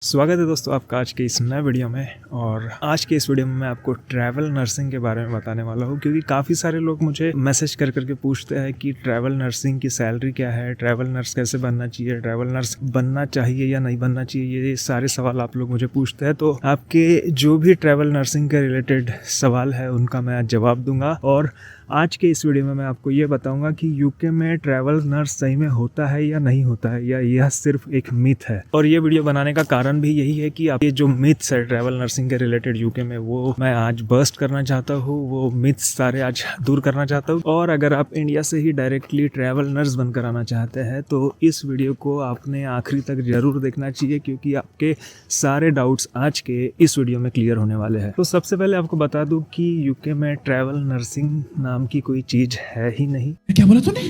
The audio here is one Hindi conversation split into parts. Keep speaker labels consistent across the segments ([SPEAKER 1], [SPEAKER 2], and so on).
[SPEAKER 1] स्वागत है दोस्तों आपका आज के इस नए वीडियो में। और आज के इस वीडियो में मैं आपको ट्रैवल नर्सिंग के बारे में बताने वाला हूँ, क्योंकि काफ़ी सारे लोग मुझे मैसेज कर करके पूछते हैं कि ट्रैवल नर्सिंग की सैलरी क्या है, ट्रैवल नर्स कैसे बनना चाहिए, ट्रैवल नर्स बनना चाहिए या नहीं बनना चाहिए। ये सारे सवाल आप लोग मुझे पूछते हैं, तो आपके जो भी ट्रैवल नर्सिंग के रिलेटेड सवाल है उनका मैं आज जवाब दूंगा। और आज के इस वीडियो में मैं आपको ये बताऊंगा कि यूके में ट्रैवल नर्स सही में होता है या नहीं होता है, या यह सिर्फ एक मिथ है। और ये वीडियो बनाने का कारण भी यही है कि आप ये जो मिथ्स है ट्रैवल नर्सिंग के रिलेटेड यूके में, वो मैं आज बर्स्ट करना चाहता हूँ, वो मिथ्स सारे आज दूर करना चाहता हूँ। और अगर आप इंडिया से ही डायरेक्टली ट्रैवल नर्स बनकर आना चाहते हैं तो इस वीडियो को आपने आखिरी तक जरूर देखना चाहिए, क्योंकि आपके सारे डाउट्स आज के इस वीडियो में क्लियर होने वाले हैं। तो सबसे पहले आपको बता दूं कि यूके में ट्रैवल नर्सिंग नाम की कोई चीज है ही नहीं।
[SPEAKER 2] क्या बोला तूने?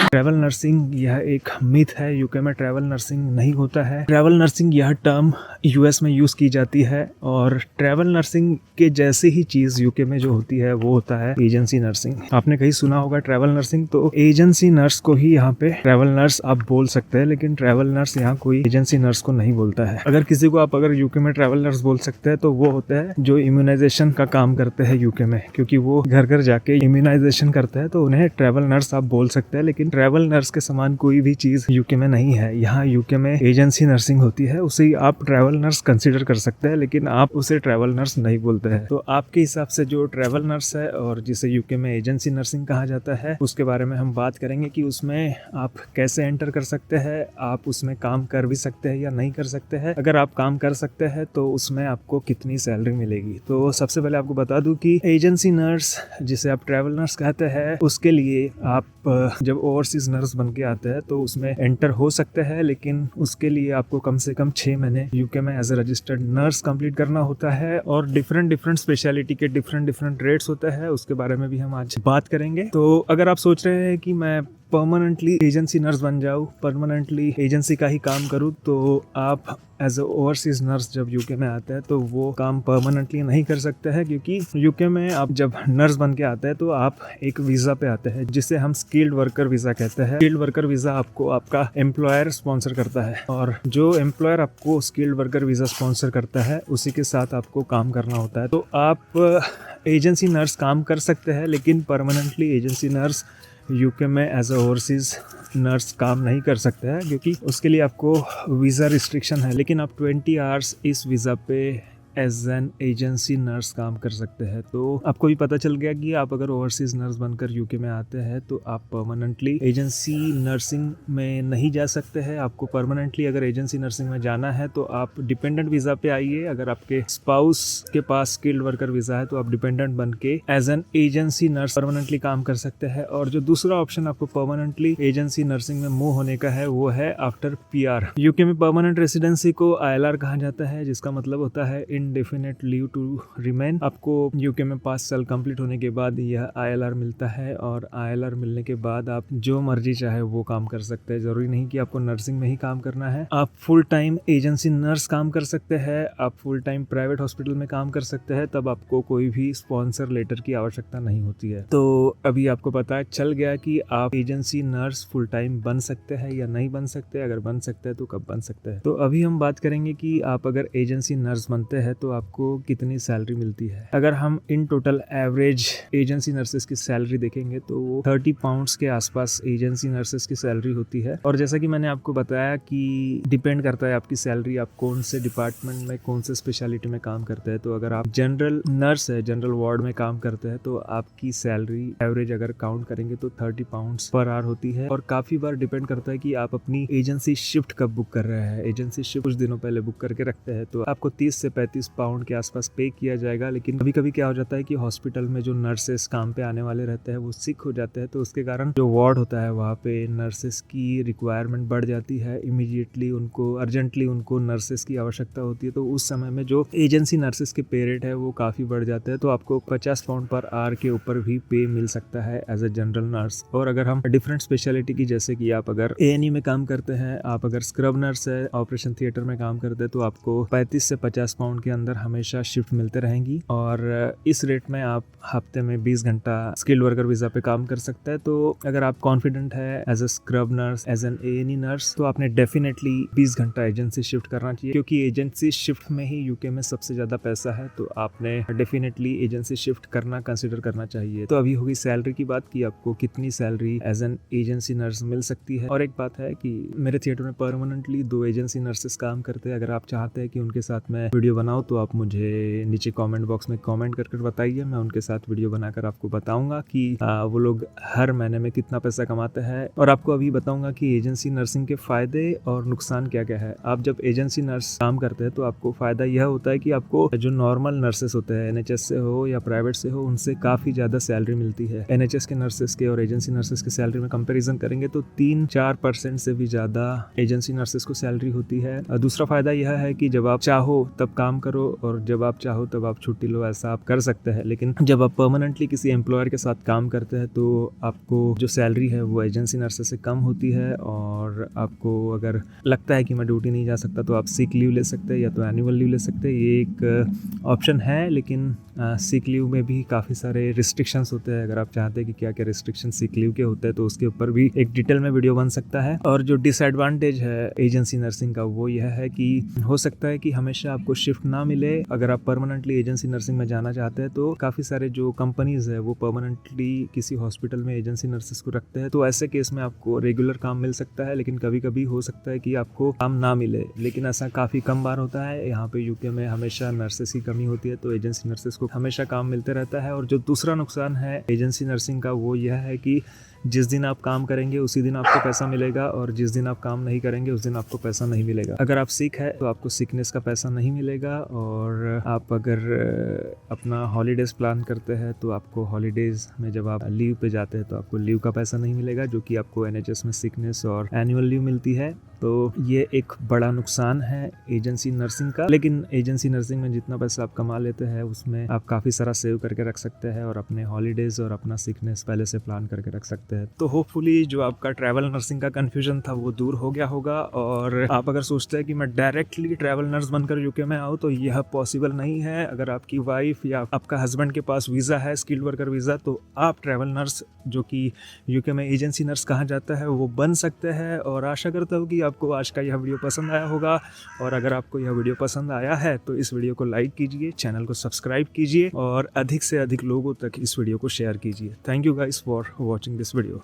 [SPEAKER 1] ट्रैवल नर्सिंग यह एक मिथ है। यूके में ट्रैवल नर्सिंग नहीं होता है। ट्रैवल नर्सिंग यह टर्म यूएस में यूज की जाती है, और ट्रैवल नर्सिंग के जैसे ही चीज यूके में जो होती है वो होता है एजेंसी नर्सिंग। आपने कहीं सुना होगा ट्रैवल नर्सिंग, तो एजेंसी नर्स को ही यहाँ पे ट्रैवल नर्स आप बोल सकते हैं, लेकिन ट्रैवल नर्स यहाँ कोई एजेंसी नर्स को नहीं बोलता है। अगर किसी को आप अगर यूके में ट्रैवल नर्स बोल सकते हैं तो वो होता है जो इम्यूनाइजेशन का काम करते हैं यूके में, क्योंकि वो घर घर जाके इम्यूनाइजेशन करते हैं, तो उन्हें ट्रैवल नर्स आप बोल सकते हैं। लेकिन ट्रैवल नर्स के समान कोई भी चीज यूके में नहीं है। यहाँ यूके में एजेंसी नर्सिंग होती है, उसे आप ट्रैवल नर्स कंसीडर कर सकते हैं, लेकिन आप उसे ट्रैवल नर्स नहीं बोलते हैं। तो आपके हिसाब से जो ट्रैवल नर्स है और जिसे यूके में एजेंसी नर्सिंग कहा जाता है, उसके बारे में हम बात करेंगे कि उसमें आप कैसे एंटर कर सकते हैं, आप उसमें काम कर भी सकते हैं या नहीं कर सकते हैं। अगर आप काम कर सकते हैं तो उसमें आपको कितनी सैलरी मिलेगी। तो सबसे पहले आपको बता दूं कि एजेंसी नर्स, जिसे आप ट्रैवल नर्स कहते हैं, उसके लिए आप जब ओवरसीज नर्स बन के आते हैं तो उसमें एंटर हो सकते हैं, लेकिन उसके लिए आपको कम से कम 6 महीने यूके में as a registered nurse complete करना होता है। और डिफरेंट स्पेशलिटी के डिफरेंट रेट्स होते हैं, उसके बारे में भी हम आज बात करेंगे। तो अगर आप सोच रहे हैं कि मैं परमानेंटली एजेंसी नर्स बन जाऊँ, परमानेंटली एजेंसी का ही काम करूँ, तो आप एज ए ओवरसीज नर्स जब यूके में आते हैं तो वो काम परमानेंटली नहीं कर सकते हैं, क्योंकि यूके में आप जब नर्स बन के आते हैं तो आप एक वीजा पे आते हैं, जिसे हम स्किल्ड वर्कर वीजा कहते हैं। स्किल्ड वर्कर वीजा आपको आपका एम्प्लॉयर स्पॉन्सर करता है, और जो एम्प्लॉयर आपको स्किल्ड वर्कर वीजा स्पॉन्सर करता है उसी के साथ आपको काम करना होता है। तो आप एजेंसी नर्स काम कर सकते हैं, लेकिन परमानेंटली एजेंसी नर्स यूके में एज ए ओवरसीज नर्स काम नहीं कर सकते हैं, क्योंकि उसके लिए आपको वीज़ा रिस्ट्रिक्शन है। लेकिन आप 20 आवर्स इस वीज़ा पे एज एन एजेंसी नर्स काम कर सकते हैं। तो आपको भी पता चल गया कि आप अगर ओवरसीज नर्स बनकर यूके में आते हैं तो आप परमानेंटली एजेंसी नर्सिंग में नहीं जा सकते हैं। आपको परमानेंटली अगर एजेंसी नर्सिंग में जाना है तो आप डिपेंडेंट वीज़ा पे आइए। अगर आपके स्पाउस के पास स्किल्ड वर्कर वीज़ा है तो आप डिपेंडेंट बन के as an agency nurse permanently काम कर सकते हैं। और जो दूसरा ऑप्शन आपको परमानेंटली एजेंसी नर्सिंग में मूव होने का है वो है आफ्टर पीआर। यूके में परमानेंट रेसिडेंसी को ILR कहा जाता है, जिसका मतलब होता है इंडेफिनेट लीव टू रिमेन। आपको यूके में 5 साल कंप्लीट होने के बाद यह ILR मिलता है, और ILR मिलने के बाद आप जो मर्जी चाहे वो काम कर सकते हैं। जरूरी नहीं कि आपको नर्सिंग में ही काम करना है। आप फुल टाइम एजेंसी नर्स काम कर सकते हैं, आप फुल टाइम प्राइवेट हॉस्पिटल में काम कर सकते हैं, तब आपको कोई भी स्पॉन्सर लेटर की आवश्यकता नहीं होती है। तो अभी आपको पता चल गया कि आप एजेंसी नर्स फुल टाइम बन सकते हैं या नहीं बन सकते। अगर बन सकते हैं तो कब बन सकते हैं। तो अभी हम बात करेंगे कि आप अगर एजेंसी नर्स बनते हैं तो आपको कितनी सैलरी मिलती है। अगर हम in total average agency nurses की सैलरी देखेंगे तो वो 30 पाउंड्स के आसपास एजेंसी नर्सेस की सैलरी होती है। और जैसा कि मैंने आपको बताया कि डिपेंड करता है आपकी सैलरी, आप कौन से डिपार्टमेंट में कौन से स्पेशलिटी में काम करते हैं। तो अगर आप जनरल नर्स है, जनरल वार्ड में काम करते हैं, तो आपकी सैलरी एवरेज अगर काउंट करेंगे तो 30 पाउंड्स पर आवर होती है। और काफी बार डिपेंड करता है कि आप अपनी एजेंसी शिफ्ट कब बुक कर रहे हैं। एजेंसी शिफ्ट कुछ दिनों पहले बुक करके रखते हैं तो आपको 30 से 35 पाउंड के आसपास पे किया जाएगा। लेकिन कभी कभी क्या हो जाता है कि हॉस्पिटल में जो नर्सेस काम पे आने वाले रहते हैं वो सिक हो जाते हैं, तो उसके कारण जो वार्ड होता है वहाँ पे नर्सेस की रिक्वायरमेंट बढ़ जाती है। इमीडिएटली उनको अर्जेंटली उनको नर्सेस की आवश्यकता होती है, तो उस समय में जो एजेंसी नर्सेस के पे रेट है वो काफी बढ़ जाते हैं। तो आपको 50 पाउंड पर आवर के ऊपर भी पे मिल सकता है एज ए जनरल नर्स। और अगर हम डिफरेंट स्पेशलिटी की, जैसे कि आप अगर A&E में काम करते हैं, आप अगर स्क्रब नर्स है, ऑपरेशन थिएटर में काम करते हैं, तो आपको 35 से 50 पाउंड के अंदर हमेशा शिफ्ट मिलते रहेंगी और इस रेट में आप हफ्ते में 20 घंटा स्किल्ड वर्कर वीज़ा पे काम कर सकते हैं। तो अगर आप कॉन्फिडेंट है as a scrub nurse, as an A&E nurse, तो आपने डेफिनेटली 20 घंटा एजेंसी शिफ्ट करना चाहिए, क्योंकि एजेंसी शिफ्ट में ही यूके में सबसे ज़्यादा पैसा है। तो आपने डेफिनेटली एजेंसी शिफ्ट करना कंसिडर करना चाहिए। तो अभी होगी सैलरी की बात कि आपको कितनी salary as an agency nurse मिल सकती है। और एक बात है कि मेरे थिएटर में परमानेंटली 2 एजेंसी नर्सेस काम करते हैं। अगर आप चाहते हैं कि उनके साथ मैं वीडियो बनाऊं तो आप मुझे नीचे कमेंट बॉक्स में कमेंट करके बताइए। मैं उनके साथ वीडियो बनाकर आपको बताऊंगा कि वो लोग हर महीने में कितना पैसा कमाते हैं, और आपको अभी बताऊंगा कि एजेंसी नर्सिंग के फायदे और नुकसान क्या क्या है। आप जब एजेंसी नर्स काम करते हैं तो आपको फायदा यह होता है कि आपको जो नॉर्मल नर्सेस होते हैं, NHS से हो या प्राइवेट से हो, उनसे काफी ज्यादा सैलरी मिलती है। NHS के नर्सेस के और एजेंसी नर्सेस के सैलरी में कंपैरिजन करेंगे तो 3-4% से भी ज्यादा एजेंसी नर्सेस को सैलरी होती है। दूसरा फायदा यह है कि जब आप चाहो तब काम करो और जब आप चाहो तब आप छुट्टी लो, ऐसा आप कर सकते हैं। लेकिन जब आप परमानेंटली किसी एम्प्लॉयर के साथ काम करते हैं तो आपको जो सैलरी है वो एजेंसी नर्सेस से कम होती है, और आपको अगर लगता है कि मैं ड्यूटी नहीं जा सकता तो आप सिक लीव ले सकते हैं या तो एनुअल लीव ले सकते हैं। ये एक ऑप्शन है, लेकिन सिक लीव में भी काफ़ी सारे रिस्ट्रिक्शंस होते हैं। अगर आप चाहते हैं कि क्या क्या रिस्ट्रिक्शन सिक लीव के होते हैं तो उसके ऊपर भी एक डिटेल में वीडियो बन सकता है। और जो डिसएडवांटेज है एजेंसी नर्सिंग का वो यह है कि हो सकता है कि हमेशा आपको शिफ्ट ना मिले। अगर आप परमानेंटली एजेंसी नर्सिंग में जाना चाहते हैं तो काफ़ी सारे जो कंपनीज है वो परमानेंटली किसी हॉस्पिटल में एजेंसी नर्सेस को रखते हैं, तो ऐसे केस में आपको रेगुलर काम मिल सकता है। लेकिन कभी कभी हो सकता है कि आपको काम ना मिले, लेकिन ऐसा काफ़ी कम बार होता है। यहाँ पे यूके में हमेशा नर्सेस की कमी होती है, तो एजेंसी नर्सेस को हमेशा काम मिलते रहता है। और जो दूसरा नुकसान है एजेंसी नर्सिंग का वो यह है कि जिस दिन आप काम करेंगे उसी दिन आपको पैसा मिलेगा, और जिस दिन आप काम नहीं करेंगे उस दिन आपको पैसा नहीं मिलेगा। अगर आप सिक है तो आपको सिकनेस का पैसा नहीं मिलेगा, और आप अगर अपना हॉलीडेज प्लान करते हैं तो आपको हॉलीडेज में जब आप लीव पे जाते हैं तो आपको लीव का पैसा नहीं मिलेगा, जो कि आपको NHS में सिकनेस और एनुअल लीव मिलती है। तो ये एक बड़ा नुकसान है एजेंसी नर्सिंग का। लेकिन एजेंसी नर्सिंग में जितना पैसा आप कमा लेते हैं उसमें आप काफ़ी सारा सेव करके रख सकते हैं, और अपने हॉलीडेज और अपना सिकनेस पहले से प्लान करके रख सकते हैं। तो होपफुली जो आपका ट्रैवल नर्सिंग का कंफ्यूजन था वो दूर हो गया होगा। और आप अगर सोचते हैं कि मैं डायरेक्टली ट्रैवल नर्स बनकर यूके में आऊँ तो यह पॉसिबल नहीं है। अगर आपकी वाइफ या आपका हस्बैंड के पास वीज़ा है, स्किल्ड वर्कर वीज़ा, तो आप ट्रैवल नर्स, जो कि यूके में एजेंसी नर्स कहा जाता है, वो बन सकते हैं। और आशा करता हूँ कि आपको आज का यह वीडियो पसंद आया होगा, और अगर आपको यह वीडियो पसंद आया है तो इस वीडियो को लाइक कीजिए, चैनल को सब्सक्राइब कीजिए और अधिक से अधिक लोगों तक इस वीडियो को शेयर कीजिए। Thank you guys for watching this video.